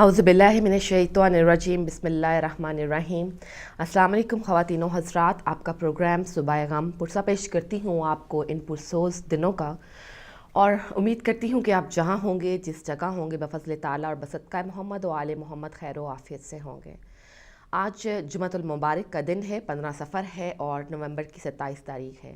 اعوذ باللہ من الشیطان الرجیم بسم اللہ الرحمن الرحیم۔ السلام علیکم خواتین و حضرات، آپ کا پروگرام صبح غم پرسہ پیش کرتی ہوں آپ کو ان پرسوز دنوں کا، اور امید کرتی ہوں کہ آپ جہاں ہوں گے، جس جگہ ہوں گے، بفضل تعالیٰ اور بصدقہ محمد و آل محمد خیر و عافیت سے ہوں گے۔ آج جمعۃ المبارک کا دن ہے، 15 صفر ہے اور نومبر کی 27 تاریخ ہے۔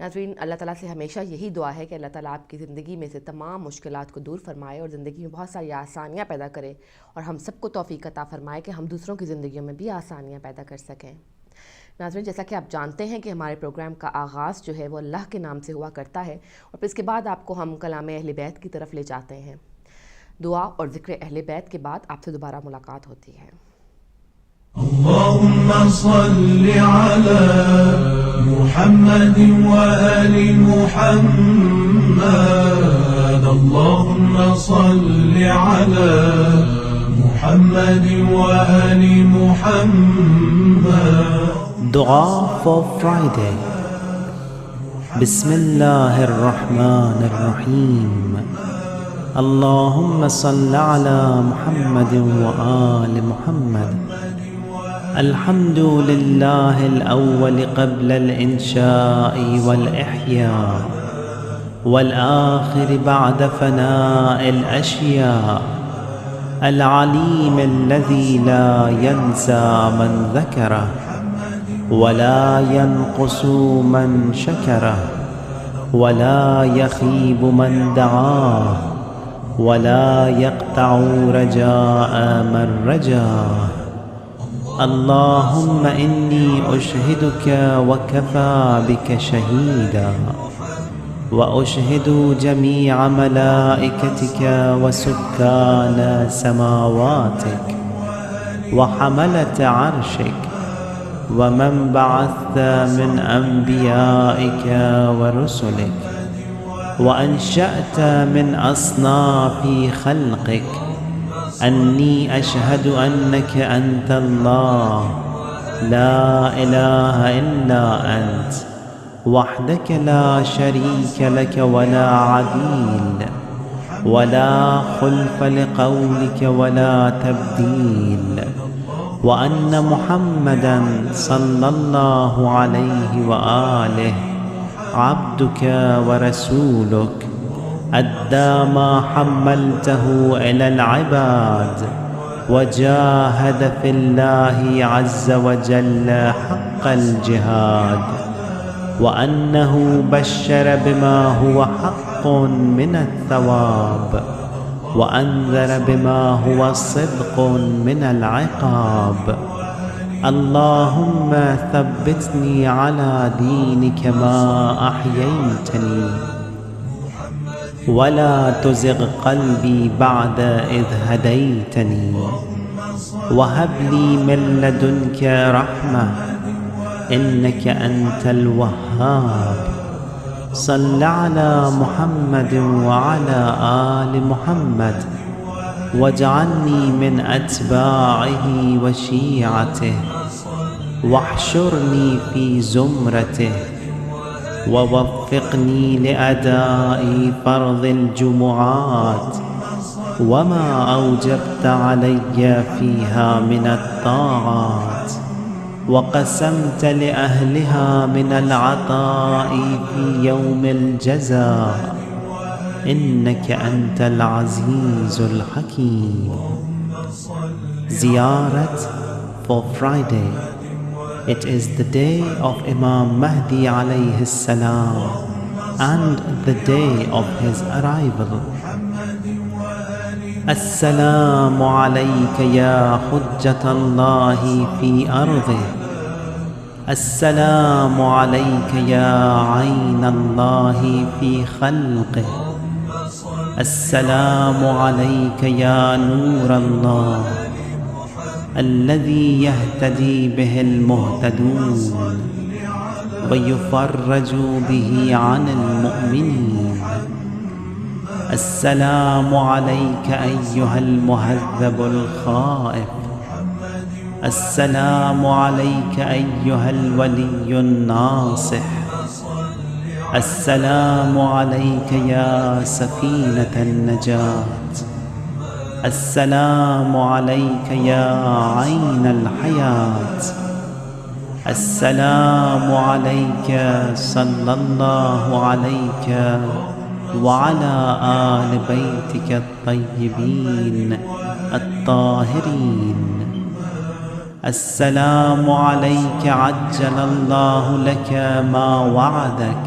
ناظرین، اللہ تعالیٰ سے ہمیشہ یہی دعا ہے کہ اللہ تعالیٰ آپ کی زندگی میں سے تمام مشکلات کو دور فرمائے اور زندگی میں بہت ساری آسانیاں پیدا کرے، اور ہم سب کو توفیق عطا فرمائے کہ ہم دوسروں کی زندگیوں میں بھی آسانیاں پیدا کر سکیں۔ ناظرین، جیسا کہ آپ جانتے ہیں کہ ہمارے پروگرام کا آغاز جو ہے وہ اللہ کے نام سے ہوا کرتا ہے، اور پھر اس کے بعد آپ کو ہم کلام اہل بیت کی طرف لے جاتے ہیں۔ دعا اور ذکر اہل بیت کے بعد آپ سے دوبارہ ملاقات ہوتی ہے۔ اللهم صل على محمد وآل محمد اللهم صل على محمد وآل محمد دعا for Friday. بسم الله الرحمن الرحيم. اللهم صل على محمد وآل محمد. الحمد لله الأول قبل الإنشاء والإحياء، والآخر بعد فناء الأشياء، العليم الذي لا ينسى من ذكره ولا ينقص من شكره ولا يخيب من دعاه ولا يقطع رجاء من رجاه. اللهم إني أشهدك وكفى بك شهيدا، وأشهد جميع ملائكتك وسكان سماواتك وحملة عرشك ومن بعثت من أنبيائك ورسلك وأنشأت من أصناف خلقك، أني أشهد أنك أنت الله لا إله إلا أنت وحدك لا شريك لك ولا عديل ولا خلف لقولك ولا تبديل، وأن محمدا صلى الله عليه وآله عبدك ورسولك، أدى ما حملته إلى العباد وجاهد في الله عز وجل حق الجهاد، وأنه بشر بما هو حق من الثواب وأنذر بما هو صدق من العقاب. اللهم ثبتني على دينك ما أحييتني، ولا تزغ قلبي بعد إذ هديتني، وهب لي من لدنك رحمة إنك أنت الوهاب. صل على محمد وعلى آل محمد، واجعلني من أتباعه وشيعته، واحشرني في زمرته، ووفقني لأداء فرض الجمعات وما أوجبت علي فيها من الطاعات، وقسمت لأهلها من العطاء في يوم الجزاء، إنك أنت العزيز الحكيم. Ziyarat for Friday. It is the day of Imam Mahdi alayhi salam and the day of his arrival. Assalamu alayka ya hujjat Allahi fi ardih. Assalamu alayka ya ayn Allahi fi khalqih. Assalamu alayka ya nur Allah الذي يهتدي به المهتدون ويفرج به عن المؤمنين. السلام عليك أيها المهذب الخائف. السلام عليك أيها الولي الناصح. السلام عليك يا سفينة النجاة. السلام عليك يا عين الحياة. السلام عليك صلى الله عليك وعلى آل بيتك الطيبين الطاهرين. السلام عليك عجل الله لك ما وعدك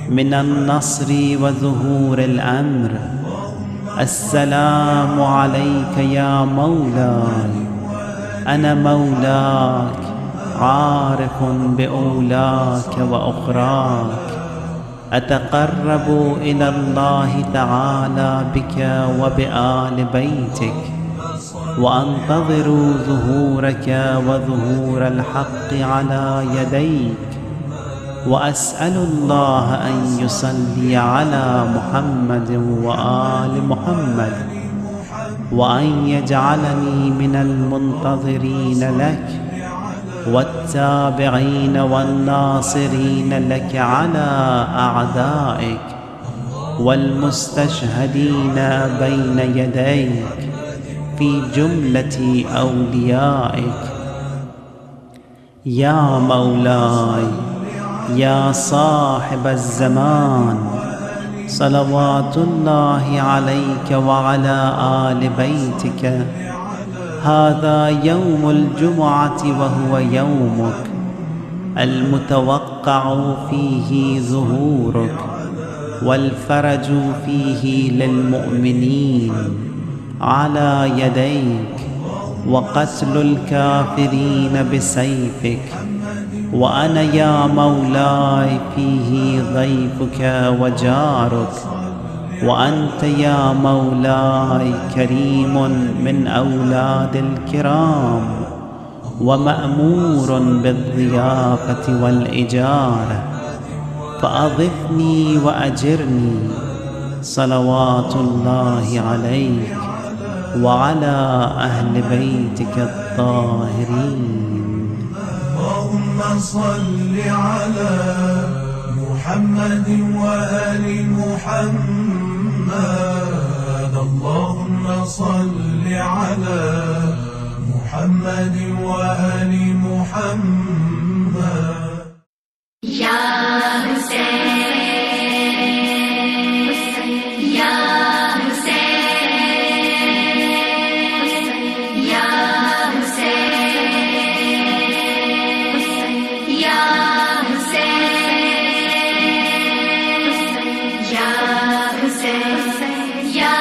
من النصر وظهور الأمر. السلام عليك يا مولاي، أنا مولاك عارف بأولاك وأخراك، أتقرب إلى الله تعالى بك وبآل بيتك، وأنتظر ظهورك وظهور الحق على يديك، وأسأل الله أن يصلي على محمد وآل محمد، وأن يجعلني من المنتظرين لك والتابعين والناصرين لك على أعدائك والمستشهدين بين يديك في جملة أوليائك. يا مولاي يا صاحب الزمان، صلوات الله عليك وعلى آل بيتك. هذا يوم الجمعة وهو يومك المتوقع فيه ظهورك، والفرج فيه للمؤمنين على يديك، وقتل الكافرين بسيفك. وأنا يا مولاي فيه ضيفك وجارك، وأنت يا مولاي كريم من أولاد الكرام، ومأمور بالضيافة والإجارة، فأضفني وأجرني صلوات الله عليك وعلى أهل بيتك الطاهرين. اللهم صل على محمد وآل محمد. اللهم صل على محمد وآل محمد. يا حسين يا حسين يا حسين يا حسين يا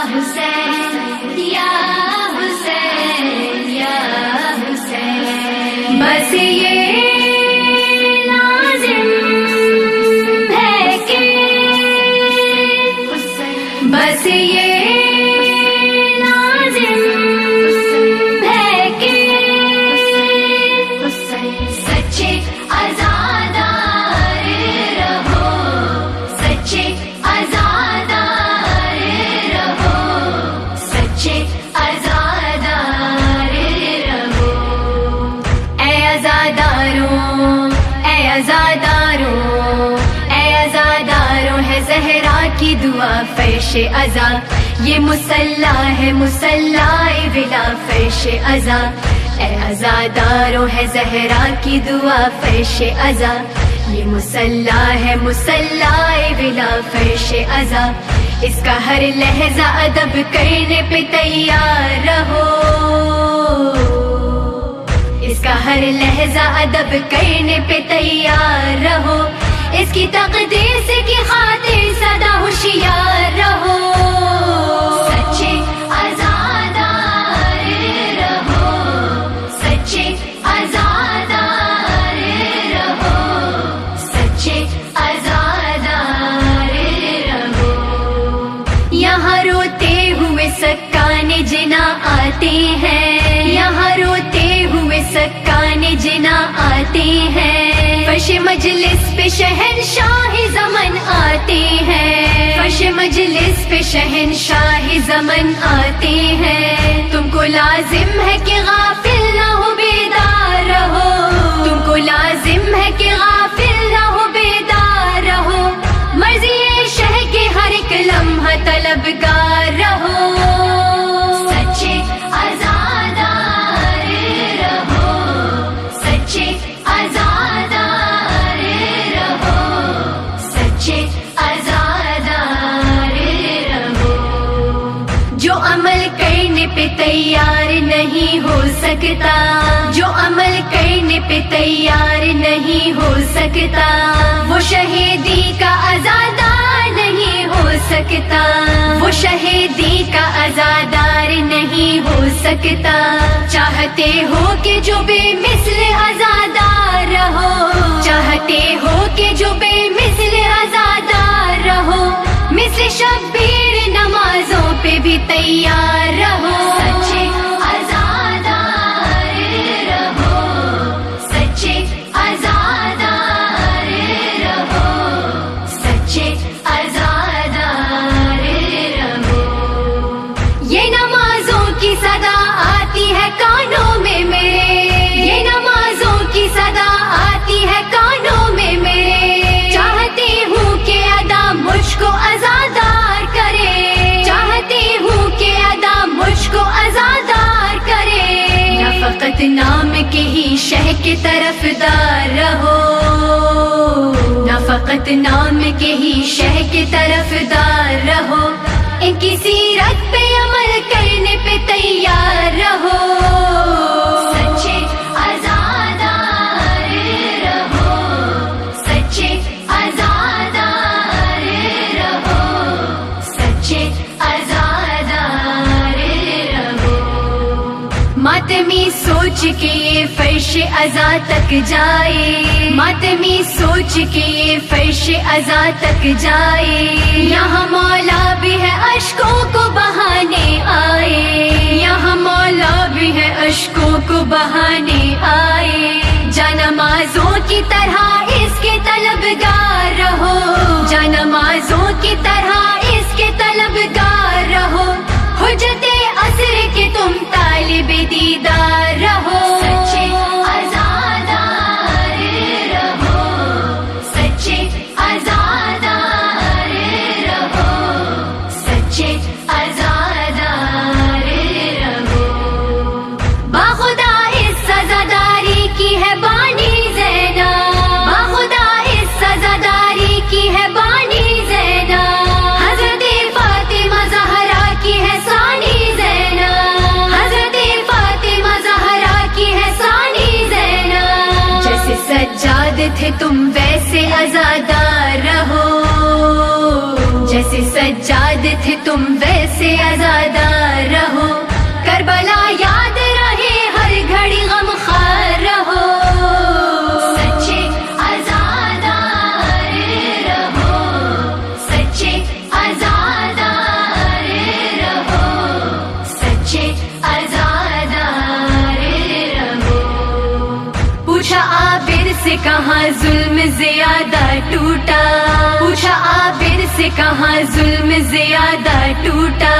حسين يا حسين يا حسين. بس یہ لازم ہے کہ بس یہ لازم ہے کہ سچے عزادار رہو، سچے عزادار رہو، سچے عزادار رہو. اے عزاداروں، اے عزاداروں، اے عزاداروں، ہے زہرا کی دعا فرش عزا، یہ مسلح ہے مسلح بلا فرش عزا. اے عزاداروں، ہے زہرا کی دعا فرش عزا، یہ مسلح ہے مسلح بلا فرش عزا. اس کا ہر لہجہ ادب کرنے پہ تیار رہو، اس کا ہر لہجہ ادب کرنے پہ تیار رہو. اس کی تقدیس کی خاطر سدا ہوشیار رہو. سچے عزادار رہو، سچے عزادار رہو، سچے عزادار رہو. یہاں روتے ہوئے سکان جنا آتے ہیں، یہاں روتے ہوئے سکان جنا آتے ہیں. فرش مجلس پہ شہنشاہ زمن آتے ہیں، فرش مجلس پہ شہنشاہ زمن آتے ہیں. تم کو لازم ہے کہ غافل نہ ہو بیدار رہو، تم کو لازم ہے کہ غافل نہ ہو بیدار رہو. مرضی شہ کے ہر ایک لمحہ طلبگار رہو. نہیں ہو سکتا، جو عمل کرنے پہ تیار نہیں ہو سکتا، وہ شہیدی کا عزادار نہیں ہو سکتا، وہ شہیدی کا عزادار نہیں ہو سکتا۔ چاہتے ہو کہ جو بے مثل عزادار رہو، چاہتے ہو کہ جو بے مثل عزادار رہو، مثل شبیر نمازوں پہ بھی تیار رہو۔ سچے عزادار رہو، سچے عزادار رہو، سچے عزادار رہو۔ یہ نمازوں کی صدا آتی ہے کانوں میں میرے، یہ نمازوں کی صدا آتی ہے کانوں میں میرے، چاہتی ہوں کہ ادا مجھ کو عزادار کرے، چاہتی ہوں کہ ادا مجھ کو عزادار کرے۔ نہ فقط نام کے ہی شہ کی طرف دار رہو، نہ فقط نام کے ہی شہ کی طرف دار رہو، ان کی سیرت پہ عمل کرنے پہ تیار رہو۔ سچے عزادار رہو، سچے عزادار رہو، سچے عزادار رہو۔ ماتمی سوچ کے یہ فرش عزا تک جائے، ماتمی سوچ کے یہ فرش عزا تک جائے، یہاں مولا بھی ہے اشکوں کو بہانے آئے، یہاں مولا بھی ہے اشکوں کو بہانے آئے۔ جانمازوں کی طرح اس کے طلبگار رہو، جانمازوں کی طرح اس کے طلبگار رہو، حجت عصر کے تم طالب دیدار رہو۔ سچے عزادار رہو، سچے عزادار رہو، سچے عزادار رہو۔ باخدا اس سزاداری کی ہے بانی زینب، باخدا اس سزاداری کی ہے بانی زینب، حضرت فاطمہ زہرا کی ہے ثانی زینب، حضرت فاطمہ زہرا کی ہے ثانی زینب۔ جیسے سجاد تھے تم ویسے عزادار رہو، جیسے سجاد تھے تم ویسے عزادار رہو، کربلا یاد رہے ہر گھڑی غم خوار رہو۔ سچے عزادار رہو، سچے عزادار رہو، سچے عزادار رہو۔ پوچھا عابر سے کہاں ظلم زیادہ ٹوٹا، پوچھا عابر سے کہاں ظلم زیادہ ٹوٹا،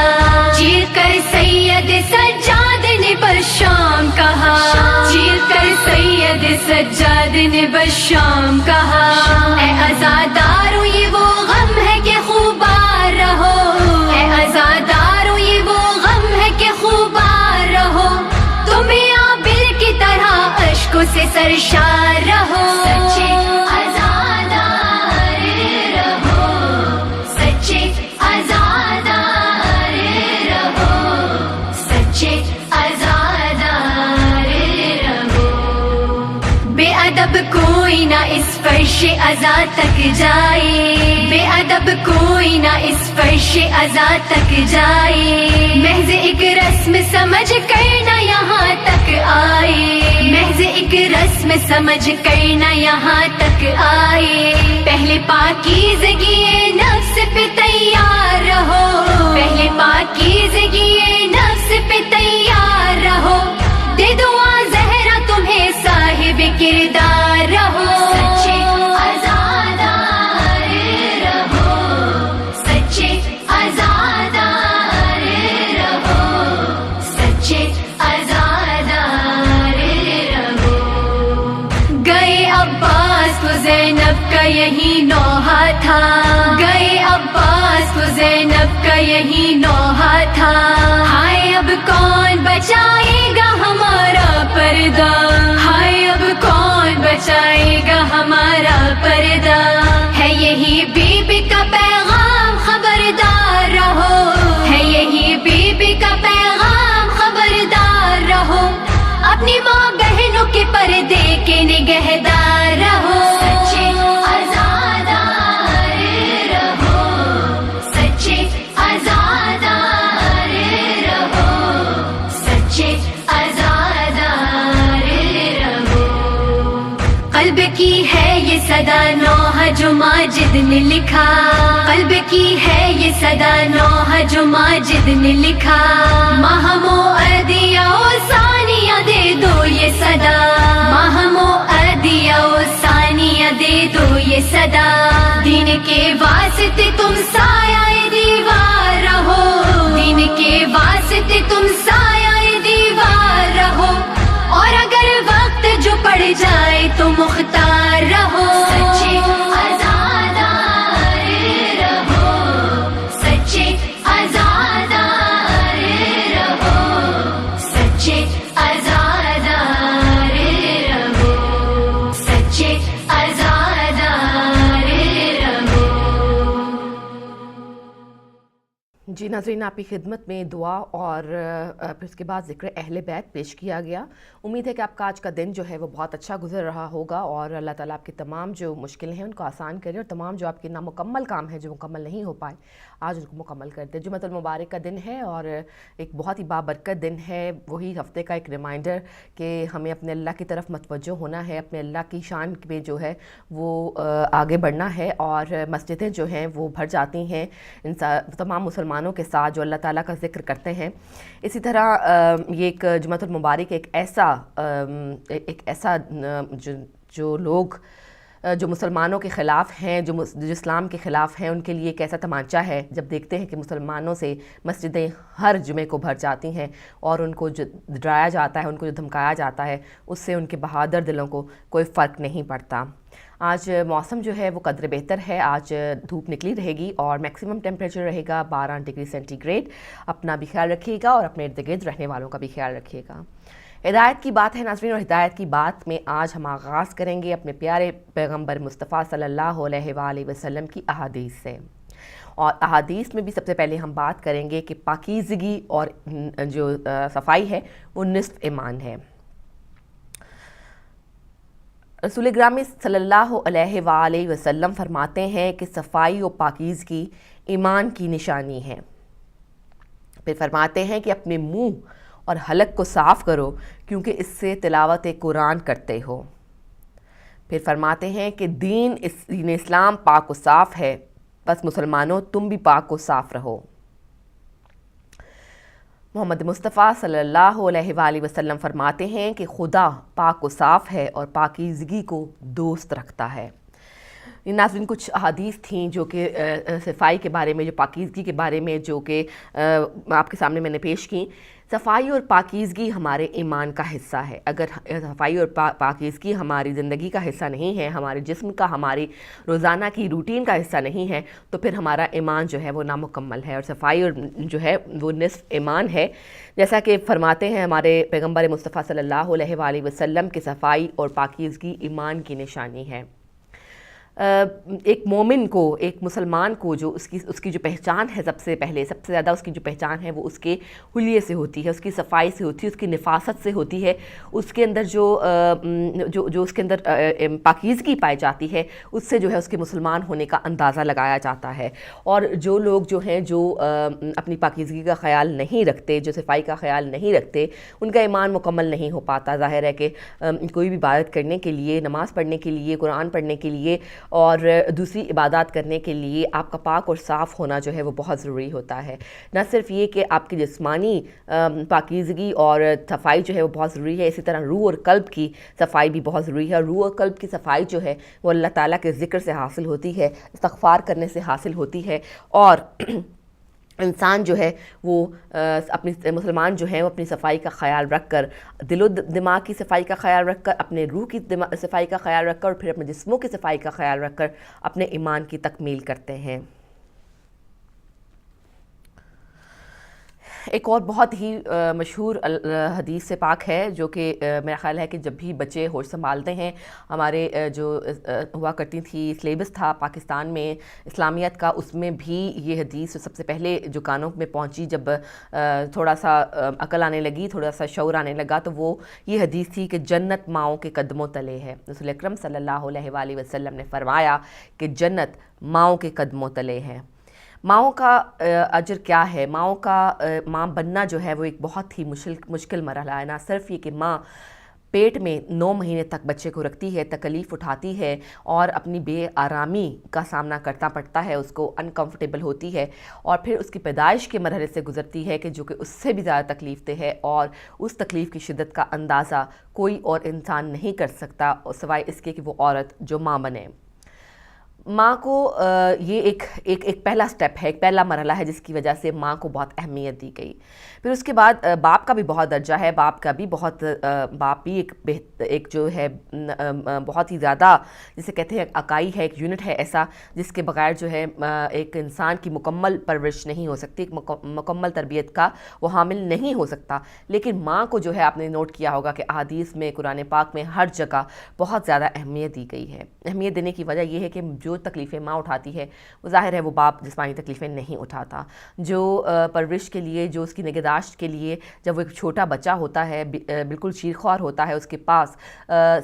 چیر کر سید سجاد نے بشام کہا، چیر کر سید سجاد نے بشام کہا، اے عزادارو یہ وہ غم ہے کہ خوبار رہو، اے عزادارو یہ وہ غم ہے کہ خوبار رہو، تمہیں عابر کی طرح اشکوں سے سرشار رہو۔ سچے عزادار رہو، سچے عزادار رہو، سچے عزادار رہو۔ بے ادب کوئی نہ اس فرش عزا تک جائے، بے ادب کوئی نہ اس فرش عزا تک جائے، محض ایک رسم سمجھ کر نہ یہاں تک آئے، محض ایک رسم سمجھ کر نہ یہاں تک آئے۔ پہلے پاکیزگی نفس پہ تیار رہو، پہلے پاکیزگی نفس پہ تیار رہو، دے دعا زہرا تمہیں صاحب کردار رہو۔ سچے عزادار رہو، سچے عزادار رہو، سچے عزادار رہو۔ گئے عباس تو زینب کا یہی نوحہ تھا، گئے عباس تو زینب کا یہی نوحہ تھا، ہائے اب کون بچائے گا ہمارا پردہ، ہائے اب کون بچائے گا ہمارا پردہ، ہے یہی بی بی کا پیغام خبردار رہو، ہے یہی بی بی کا پیغام خبردار رہو، قلب کی ہے یہ صدا نوح جو ماجد نے لکھا، قلب کی ہے یہ صدا نوح جو ماجد نے لکھا، مہمو ادیا و ثانیہ دے دو یہ صدا، مہمو ادیا و ثانیہ دے دو یہ صدا، دین کے واسطے تم سایہ دیوار رہو، دین کے واسطے تم سایہ دیوار رہو، اور اگر وقت جو پڑ جائے تو مختار رہو، سچے آزادار رہو، سچے آزادار رہو، سچے آزادار رہو، سچے آزادار رہو۔ جی ناظرین، آپ کی خدمت میں دعا اور پھر اس کے بعد ذکر اہل بیت پیش کیا گیا۔ امید ہے کہ آپ کا آج کا دن جو ہے وہ بہت اچھا گزر رہا ہوگا، اور اللہ تعالیٰ آپ کی تمام جو مشکلیں ہیں ان کو آسان کرے، اور تمام جو آپ کے نامکمل کام ہیں جو مکمل نہیں ہو پائے آج ان کو مکمل کر دے۔ جمعۃ المبارک کا دن ہے اور ایک بہت ہی بابرکت دن ہے، وہی ہفتے کا ایک ریمائنڈر کہ ہمیں اپنے اللہ کی طرف متوجہ ہونا ہے، اپنے اللہ کی شان میں جو ہے وہ آگے بڑھنا ہے، اور مسجدیں جو ہیں وہ بھر جاتی ہیں ان تمام مسلمانوں کے ساتھ جو اللہ تعالیٰ کا ذکر کرتے ہیں۔ اسی طرح یہ ایک جمعۃ المبارک ایک ایسا جو لوگ جو مسلمانوں کے خلاف ہیں، جو اسلام کے خلاف ہیں، ان کے لیے ایک ایسا تمانچہ ہے جب دیکھتے ہیں کہ مسلمانوں سے مسجدیں ہر جمعے کو بھر جاتی ہیں اور ان کو جو ڈرایا جاتا ہے، ان کو جو دھمکایا جاتا ہے، اس سے ان کے بہادر دلوں کو کوئی فرق نہیں پڑتا۔ آج موسم جو ہے وہ قدر بہتر ہے، آج دھوپ نکلی رہے گی اور میکسیمم ٹیمپریچر رہے گا 12 ڈگری سینٹی گریڈ۔ اپنا بھی خیال رکھیے گا اور اپنے ارد گرد رہنے والوں کا بھی خیال رکھیے گا۔ ہدایت کی بات ہے ناظرین، اور ہدایت کی بات میں آج ہم آغاز کریں گے اپنے پیارے پیغمبر مصطفیٰ صلی اللہ علیہ وآلہ وسلم کی احادیث سے، اور احادیث میں بھی سب سے پہلے ہم بات کریں گے کہ پاکیزگی اور جو صفائی ہے وہ نصف ایمان ہے۔ رسول گرامی صلی اللہ علیہ وآلہ وسلم فرماتے ہیں کہ صفائی و پاکیزگی ایمان کی نشانی ہے۔ پھر فرماتے ہیں کہ اپنے منہ اور حلق کو صاف کرو کیونکہ اس سے تلاوت قرآن کرتے ہو۔ پھر فرماتے ہیں کہ دین اسلام پاک و صاف ہے، بس مسلمانوں تم بھی پاک و صاف رہو۔ محمد مصطفیٰ صلی اللہ علیہ وآلہ وسلم فرماتے ہیں کہ خدا پاک و صاف ہے اور پاکیزگی کو دوست رکھتا ہے۔ ناظرین، کچھ احادیث تھیں جو کہ صفائی کے بارے میں، جو پاکیزگی کے بارے میں، جو کہ آپ کے سامنے میں نے پیش کی۔ صفائی اور پاکیزگی ہمارے ایمان کا حصہ ہے۔ اگر صفائی اور پاکیزگی ہماری زندگی کا حصہ نہیں ہے، ہمارے جسم کا، ہماری روزانہ کی روٹین کا حصہ نہیں ہے، تو پھر ہمارا ایمان جو ہے وہ نامکمل ہے، اور صفائی اور جو ہے وہ نصف ایمان ہے۔ جیسا کہ فرماتے ہیں ہمارے پیغمبر مصطفیٰ صلی اللہ علیہ وآلہ وسلم کہ صفائی اور پاکیزگی ایمان کی نشانی ہے۔ ایک مومن کو، ایک مسلمان کو جو اس کی جو پہچان ہے، سب سے زیادہ اس کی جو پہچان ہے وہ اس کے حلیے سے ہوتی ہے، اس کی صفائی سے ہوتی ہے، اس کی نفاست سے ہوتی ہے، اس کے اندر جو اس کے اندر پاکیزگی پائی جاتی ہے، اس سے جو ہے اس کے مسلمان ہونے کا اندازہ لگایا جاتا ہے۔ اور جو لوگ جو ہیں جو اپنی پاکیزگی کا خیال نہیں رکھتے، جو صفائی کا خیال نہیں رکھتے، ان کا ایمان مکمل نہیں ہو پاتا۔ ظاہر ہے کہ کوئی بھی عبادت کرنے کے لیے، نماز پڑھنے کے لیے، قرآن پڑھنے کے لیے اور دوسری عبادات کرنے کے لیے آپ کا پاک اور صاف ہونا جو ہے وہ بہت ضروری ہوتا ہے۔ نہ صرف یہ کہ آپ کی جسمانی پاکیزگی اور صفائی جو ہے وہ بہت ضروری ہے، اسی طرح روح اور قلب کی صفائی بھی بہت ضروری ہے۔ روح اور قلب کی صفائی جو ہے وہ اللہ تعالیٰ کے ذکر سے حاصل ہوتی ہے، استغفار کرنے سے حاصل ہوتی ہے، اور انسان جو ہے وہ اپنی مسلمان جو ہے وہ اپنی صفائی کا خیال رکھ کر، دل و دماغ کی صفائی کا خیال رکھ کر، اپنے روح کی صفائی کا خیال رکھ کر، اور پھر اپنے جسموں کی صفائی کا خیال رکھ کر اپنے ایمان کی تکمیل کرتے ہیں۔ ایک اور بہت ہی مشہور حدیث سے پاک ہے جو کہ میرا خیال ہے کہ جب بھی بچے ہوش سنبھالتے ہیں، ہمارے جو ہوا کرتی تھی سلیبس تھا پاکستان میں اسلامیت کا، اس میں بھی یہ حدیث سب سے پہلے جو کانوں میں پہنچی، جب تھوڑا سا عقل آنے لگی، تھوڑا سا شعور آنے لگا، تو وہ یہ حدیث تھی کہ جنت ماؤں کے قدموں تلے ہے۔ رسول اکرم صلی اللہ علیہ وآلہ وسلم نے فرمایا کہ جنت ماؤں کے قدموں تلے ہے۔ ماؤں کا اجر کیا ہے؟ ماں بننا جو ہے وہ ایک بہت ہی مشکل مرحلہ ہے۔ نہ صرف یہ کہ ماں پیٹ میں 9 مہینے تک بچے کو رکھتی ہے، تکلیف اٹھاتی ہے اور اپنی بے آرامی کا سامنا کرنا پڑتا ہے، اس کو انکمفرٹیبل ہوتی ہے اور پھر اس کی پیدائش کے مرحلے سے گزرتی ہے کہ جو کہ اس سے بھی زیادہ تکلیف دہ ہے، اور اس تکلیف کی شدت کا اندازہ کوئی اور انسان نہیں کر سکتا سوائے اس کے کہ وہ عورت جو ماں بنے۔ ماں کو یہ ایک پہلا سٹیپ ہے، ایک پہلا مرحلہ ہے جس کی وجہ سے ماں کو بہت اہمیت دی گئی۔ پھر اس کے بعد باپ کا بھی بہت درجہ ہے، باپ بھی ایک جو ہے بہت ہی زیادہ جسے کہتے ہیں اکائی ہے، ایک یونٹ ہے ایسا جس کے بغیر جو ہے ایک انسان کی مکمل پرورش نہیں ہو سکتی، ایک مکمل تربیت کا وہ حامل نہیں ہو سکتا۔ لیکن ماں کو جو ہے آپ نے نوٹ کیا ہوگا کہ احادیث میں، قرآن پاک میں ہر جگہ بہت زیادہ اہمیت دی گئی ہے۔ اہمیت دینے کی وجہ یہ ہے کہ جو تکلیفیں ماں اٹھاتی ہے وہ ظاہر ہے وہ باپ جسمانی تکلیفیں نہیں اٹھاتا۔ جو پرورش کے لیے، جو اس کی نگہداشت کے لیے جب وہ ایک چھوٹا بچہ ہوتا ہے، بالکل شیرخوار ہوتا ہے، اس کے پاس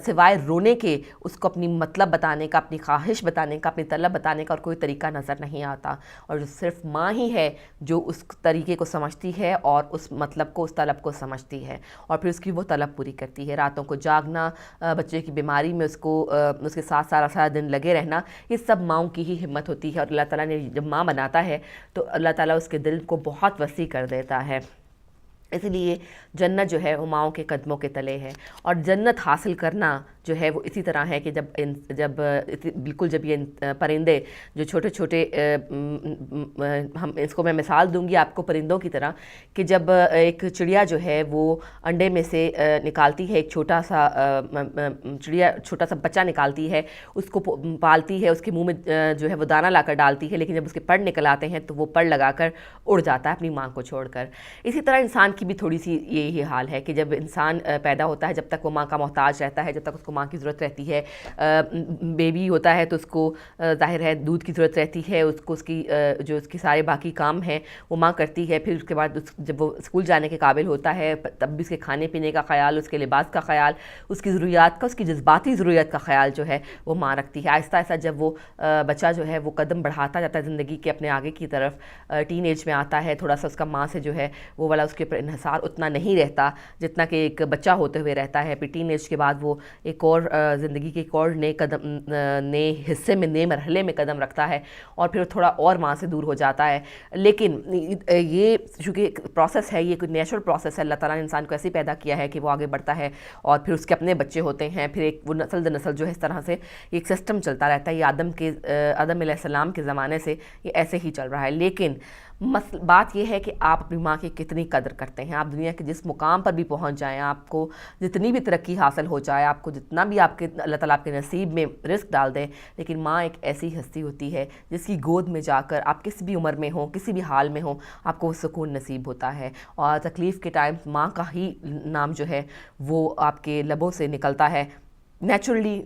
سوائے رونے کے اس کو اپنی مطلب بتانے کا، اپنی خواہش بتانے کا، اپنی طلب بتانے کا اور کوئی طریقہ نظر نہیں آتا، اور جو صرف ماں ہی ہے جو اس طریقے کو سمجھتی ہے اور اس مطلب کو، اس طلب کو سمجھتی ہے اور پھر اس کی وہ طلب پوری کرتی ہے۔ راتوں کو جاگنا، بچے کی بیماری میں اس کے ساتھ سارا دن لگے رہنا، یہ سب ماؤں کی ہی ہمت ہوتی ہے، اور اللہ تعالیٰ نے جب ماں بناتا ہے تو اللہ تعالیٰ اس کے دل کو بہت وسیع کر دیتا ہے۔ اس لیے جنت جو ہے وہ ماؤں کے قدموں کے تلے ہے، اور جنت حاصل کرنا جو ہے وہ اسی طرح ہے کہ جب یہ پرندے جو چھوٹے چھوٹے، ہم اس کو میں مثال دوں گی آپ کو پرندوں کی طرح، کہ جب ایک چڑیا جو ہے وہ انڈے میں سے نکالتی ہے، ایک چھوٹا سا بچہ نکالتی ہے، اس کو پالتی ہے، اس کے منہ میں جو ہے وہ دانہ لا کر ڈالتی ہے، لیکن جب اس کے پر نکل آتے ہیں تو وہ پر لگا کر اڑ جاتا ہے اپنی ماں کو چھوڑ کر۔ اسی طرح انسان کی بھی تھوڑی سی یہی حال ہے کہ جب انسان پیدا ہوتا ہے، جب تک وہ ماں کا محتاج رہتا ہے، جب تک اس کو ماں کی ضرورت رہتی ہے، بیبی ہوتا ہے تو اس کو ظاہر ہے دودھ کی ضرورت رہتی ہے، اس کو اس کی سارے باقی کام ہیں وہ ماں کرتی ہے۔ پھر اس کے بعد جب وہ اسکول جانے کے قابل ہوتا ہے تب بھی اس کے کھانے پینے کا خیال، اس کے لباس کا خیال، اس کی ضروریات کا، اس کی جذباتی ضروریات کا خیال جو ہے وہ ماں رکھتی ہے۔ آہستہ آہستہ جب وہ بچہ جو ہے وہ قدم بڑھاتا جاتا ہے زندگی کے اپنے آگے کی طرف، ٹین ایج میں آتا ہے، تھوڑا سا اس کا ماں سے جو ہے وہ والا اس کے اوپر انحصار اتنا نہیں رہتا جتنا کہ ایک بچہ ہوتے ہوئے رہتا ہے۔ پھر ٹین ایج کے بعد وہ ایک اور زندگی کے ایک اور نئے حصے میں، نئے مرحلے میں قدم رکھتا ہے اور پھر تھوڑا اور ماں سے دور ہو جاتا ہے۔ لیکن یہ چونکہ ایک پروسیس ہے، یہ کوئی نیچرل پروسیس ہے، اللہ تعالیٰ نے انسان کو ایسے پیدا کیا ہے کہ وہ آگے بڑھتا ہے اور پھر اس کے اپنے بچے ہوتے ہیں، پھر ایک وہ نسل در نسل جو ہے اس طرح سے ایک سسٹم چلتا رہتا ہے۔ یہ آدم علیہ السلام کے زمانے سے یہ ایسے ہی چل رہا ہے۔ لیکن بات یہ ہے کہ آپ اپنی ماں کی کتنی قدر کرتے ہیں۔ آپ دنیا کے جس مقام پر بھی پہنچ جائیں، آپ کو جتنی بھی ترقی حاصل ہو جائے، آپ کو جتنا بھی اللہ تعالیٰ آپ کے نصیب میں رزق ڈال دیں، لیکن ماں ایک ایسی ہستی ہوتی ہے جس کی گود میں جا کر آپ کسی بھی عمر میں ہوں، کسی بھی حال میں ہوں، آپ کو وہ سکون نصیب ہوتا ہے، اور تکلیف کے ٹائم ماں کا ہی نام جو ہے وہ آپ کے لبوں سے نکلتا ہے۔ نیچرلی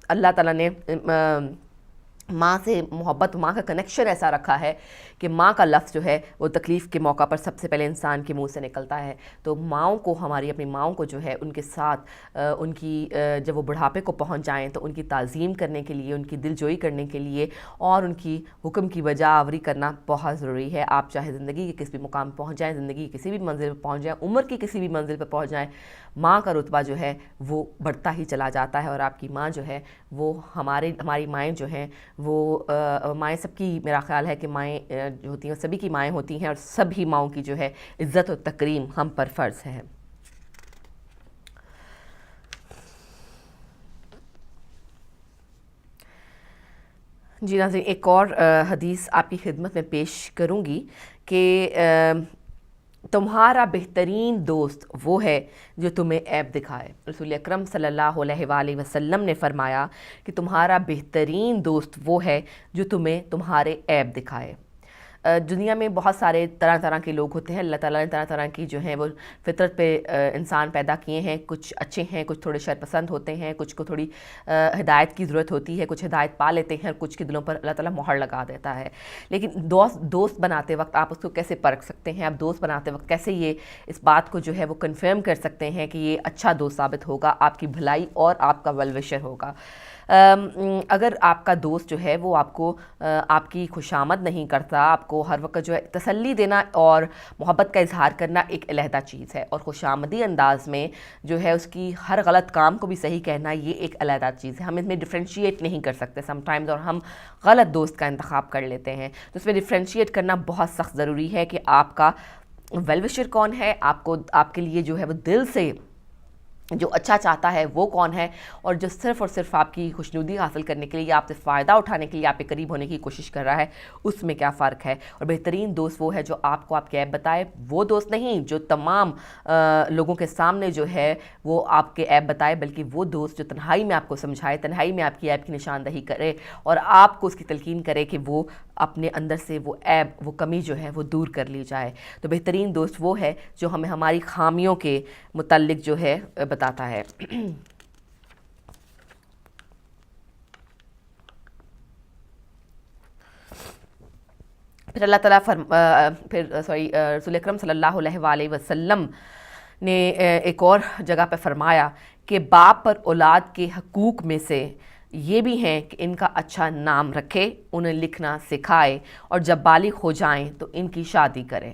اللہ تعالیٰ نے ماں سے محبت، ماں کا کنیکشن ایسا رکھا ہے کہ ماں کا لفظ جو ہے وہ تکلیف کے موقع پر سب سے پہلے انسان کے منہ سے نکلتا ہے۔ تو ماؤں کو، اپنی ماؤں کو جو ہے ان کے ساتھ ان کی جب وہ بڑھاپے کو پہنچ جائیں تو ان کی تعظیم کرنے کے لیے، ان کی دل جوئی کرنے کے لیے اور ان کی حکم کی بجا آوری کرنا بہت ضروری ہے۔ آپ چاہے زندگی کے کسی بھی مقام پہ پہنچ جائیں، زندگی کی کسی بھی منزل پہ پہنچ جائیں، عمر کی کسی بھی منزل پہ پہنچ جائیں، ماں کا رتبہ جو ہے وہ بڑھتا ہی چلا جاتا ہے، اور آپ کی ماں جو ہے وہ ہماری مائیں جو ہیں وہ مائیں سب کی، میرا خیال ہے کہ مائیں جو ہوتی ہیں سبھی کی مائیں ہوتی ہیں، اور سبھی ماؤں کی جو ہے عزت و تکریم ہم پر فرض ہے۔ جی ناظرین، ایک اور حدیث آپ کی خدمت میں پیش کروں گی کہ تمہارا بہترین دوست وہ ہے جو تمہیں عیب دکھائے۔ رسول اکرم صلی اللہ علیہ وآلہ وسلم نے فرمایا کہ تمہارا بہترین دوست وہ ہے جو تمہیں تمہارے عیب دکھائے۔ دنیا میں بہت سارے طرح طرح کے لوگ ہوتے ہیں، اللہ تعالیٰ نے طرح طرح کی جو ہیں وہ فطرت پہ انسان پیدا کیے ہیں، کچھ اچھے ہیں، کچھ تھوڑے شر پسند ہوتے ہیں، کچھ کو تھوڑی ہدایت کی ضرورت ہوتی ہے، کچھ ہدایت پا لیتے ہیں، کچھ کے دلوں پر اللہ تعالیٰ مہر لگا دیتا ہے۔ لیکن دوست بناتے وقت آپ اس کو کیسے پرکھ سکتے ہیں؟ آپ دوست بناتے وقت کیسے یہ اس بات کو جو ہے وہ کنفرم کر سکتے ہیں کہ یہ اچھا دوست ثابت ہوگا، آپ کی بھلائی اور آپ کا ویل وشر ہوگا؟ اگر آپ کا دوست جو ہے وہ آپ کو آپ کی خوشامد نہیں کرتا، آپ کو ہر وقت جو ہے تسلی دینا اور محبت کا اظہار کرنا ایک علیحدہ چیز ہے، اور خوشامدی انداز میں جو ہے اس کی ہر غلط کام کو بھی صحیح کہنا یہ ایک علیحدہ چیز ہے. ہم اس میں ڈفرینشیٹ نہیں کر سکتے سم ٹائمز، اور ہم غلط دوست کا انتخاب کر لیتے ہیں. تو اس میں ڈفرینشیٹ کرنا بہت سخت ضروری ہے کہ آپ کا ویل وشر کون ہے، آپ کے لیے جو ہے وہ دل سے جو اچھا چاہتا ہے وہ کون ہے، اور جو صرف اور صرف آپ کی خوشنودی حاصل کرنے کے لیے یا آپ سے فائدہ اٹھانے کے لیے آپ کے قریب ہونے کی کوشش کر رہا ہے، اس میں کیا فرق ہے. اور بہترین دوست وہ ہے جو آپ کو آپ کے عیب بتائے، وہ دوست نہیں جو تمام لوگوں کے سامنے جو ہے وہ آپ کے عیب بتائے، بلکہ وہ دوست جو تنہائی میں آپ کو سمجھائے، تنہائی میں آپ کی عیب کی نشاندہی کرے اور آپ کو اس کی تلقین کرے کہ وہ اپنے اندر سے وہ عیب، وہ کمی جو ہے وہ دور کر لی جائے. تو بہترین دوست وہ ہے جو ہمیں ہماری خامیوں کے متعلق جو ہے بتاتا ہے. پھر اللہ تعالیٰ رسول اکرم صلی اللہ علیہ وآلہ وسلم نے ایک اور جگہ پہ فرمایا کہ باپ پر اولاد کے حقوق میں سے یہ بھی ہیں کہ ان کا اچھا نام رکھے، انہیں لکھنا سکھائے، اور جب بالغ ہو جائیں تو ان کی شادی کریں.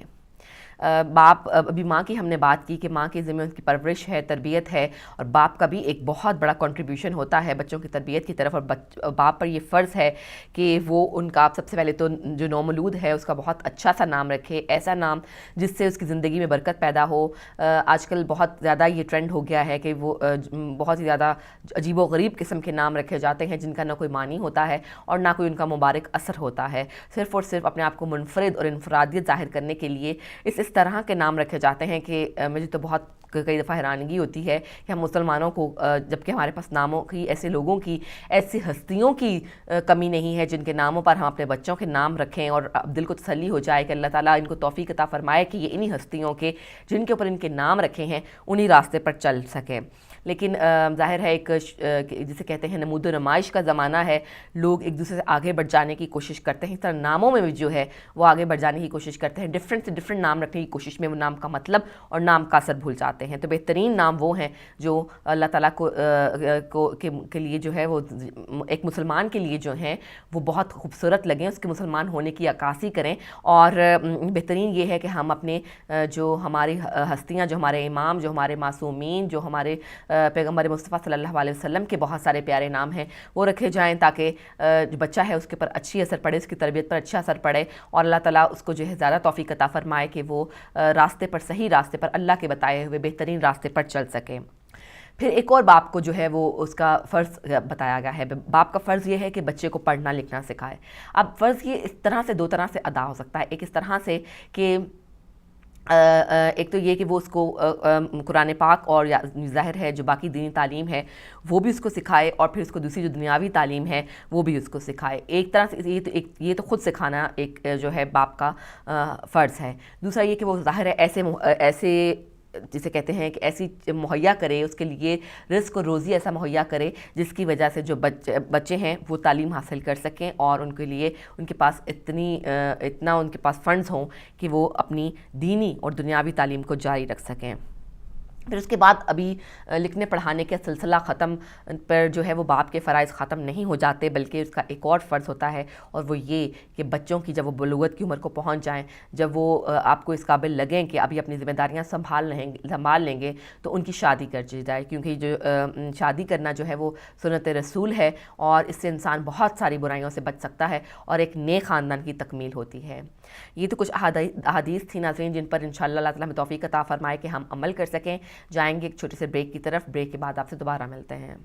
باپ، ابھی ماں کی ہم نے بات کی کہ ماں کے ذمہ ان کی پرورش ہے، تربیت ہے، اور باپ کا بھی ایک بہت بڑا کنٹریبیوشن ہوتا ہے بچوں کی تربیت کی طرف، اور باپ پر یہ فرض ہے کہ وہ ان کا سب سے پہلے تو جو نومولود ہے اس کا بہت اچھا سا نام رکھے، ایسا نام جس سے اس کی زندگی میں برکت پیدا ہو. آج کل بہت زیادہ یہ ٹرینڈ ہو گیا ہے کہ وہ بہت ہی زیادہ عجیب و غریب قسم کے نام رکھے جاتے ہیں جن کا نہ کوئی معنی ہوتا ہے اور نہ کوئی ان کا مبارک اثر ہوتا ہے. صرف اور صرف اپنے آپ کو منفرد اور انفرادیت ظاہر کرنے کے لیے اس طرح کے نام رکھے جاتے ہیں کہ مجھے تو بہت کئی دفعہ حیرانگی ہوتی ہے کہ ہم مسلمانوں کو، جبکہ ہمارے پاس ناموں کی، ایسے لوگوں کی، ایسی ہستیوں کی کمی نہیں ہے جن کے ناموں پر ہم اپنے بچوں کے نام رکھیں اور دل کو تسلی ہو جائے کہ اللہ تعالیٰ ان کو توفیق عطا فرمائے کہ یہ انہی ہستیوں کے جن کے اوپر ان کے نام رکھے ہیں انہی راستے پر چل سکیں. لیکن ظاہر ہے ایک جسے کہتے ہیں نمود و نمائش کا زمانہ ہے، لوگ ایک دوسرے سے آگے بڑھ جانے کی کوشش کرتے ہیں، اس طرح ناموں میں بھی جو ہے وہ آگے بڑھ جانے کی کوشش کرتے ہیں، ڈفرینٹ سے ڈفرینٹ نام رکھنے کی کوشش میں وہ نام کا مطلب اور نام کا اثر بھول جاتے ہیں. تو بہترین نام وہ ہیں جو اللہ تعالیٰ کے لیے جو ہے وہ ایک مسلمان کے لیے جو ہیں وہ بہت خوبصورت لگیں، اس کے مسلمان ہونے کی عکاسی کریں. اور بہترین یہ ہے کہ ہم اپنے جو ہماری ہستیاں، جو ہمارے امام، جو ہمارے معصومین، جو ہمارے پیغمبر مصطفیٰ صلی اللہ علیہ وسلم کے بہت سارے پیارے نام ہیں، وہ رکھے جائیں تاکہ جو بچہ ہے اس کے پر اچھی اثر پڑے، اس کی تربیت پر اچھا اثر پڑے، اور اللہ تعالیٰ اس کو جو ہے زیادہ توفیق عطا فرمائے کہ وہ راستے پر، صحیح راستے پر، اللہ کے بتائے ہوئے بہترین راستے پر چل سکیں. پھر ایک اور باپ کو جو ہے وہ اس کا فرض بتایا گیا ہے. باپ کا فرض یہ ہے کہ بچے کو پڑھنا لکھنا سکھائے. اب فرض یہ اس طرح سے، دو طرح سے ادا ہو سکتا ہے. ایک اس طرح سے کہ ایک تو یہ کہ وہ اس کو قرآن پاک اور ظاہر ہے جو باقی دینی تعلیم ہے وہ بھی اس کو سکھائے، اور پھر اس کو دوسری جو دنیاوی تعلیم ہے وہ بھی اس کو سکھائے. ایک طرح سے یہ تو خود سکھانا ایک جو ہے باپ کا فرض ہے. دوسرا یہ کہ وہ ظاہر ہے ایسے جسے کہتے ہیں کہ ایسی مہیا کرے، اس کے لیے رزق و روزی ایسا مہیا کرے جس کی وجہ سے جو بچے ہیں وہ تعلیم حاصل کر سکیں، اور ان کے لیے ان کے پاس اتنا ان کے پاس فنڈز ہوں کہ وہ اپنی دینی اور دنیاوی تعلیم کو جاری رکھ سکیں. پھر اس کے بعد ابھی لکھنے پڑھانے کے سلسلہ ختم پر جو ہے وہ باپ کے فرائض ختم نہیں ہو جاتے، بلکہ اس کا ایک اور فرض ہوتا ہے، اور وہ یہ کہ بچوں کی جب وہ بلوغت کی عمر کو پہنچ جائیں، جب وہ آپ کو اس قابل لگیں کہ ابھی اپنی ذمہ داریاں سنبھال لیں گے، تو ان کی شادی کر دی جائے. کیونکہ جو شادی کرنا جو ہے وہ سنت رسول ہے، اور اس سے انسان بہت ساری برائیوں سے بچ سکتا ہے اور ایک نیک خاندان کی تکمیل ہوتی ہے. یہ تو کچھ احادیث تھی ناظرین جن پر انشاءاللہ اللہ تعالیٰ ہمیں توفیق عطا فرمائے کہ ہم عمل کر سکیں. جائیں گے ایک چھوٹے سے بریک کی طرف. بریک کے بعد آپ سے دوبارہ ملتے ہیں.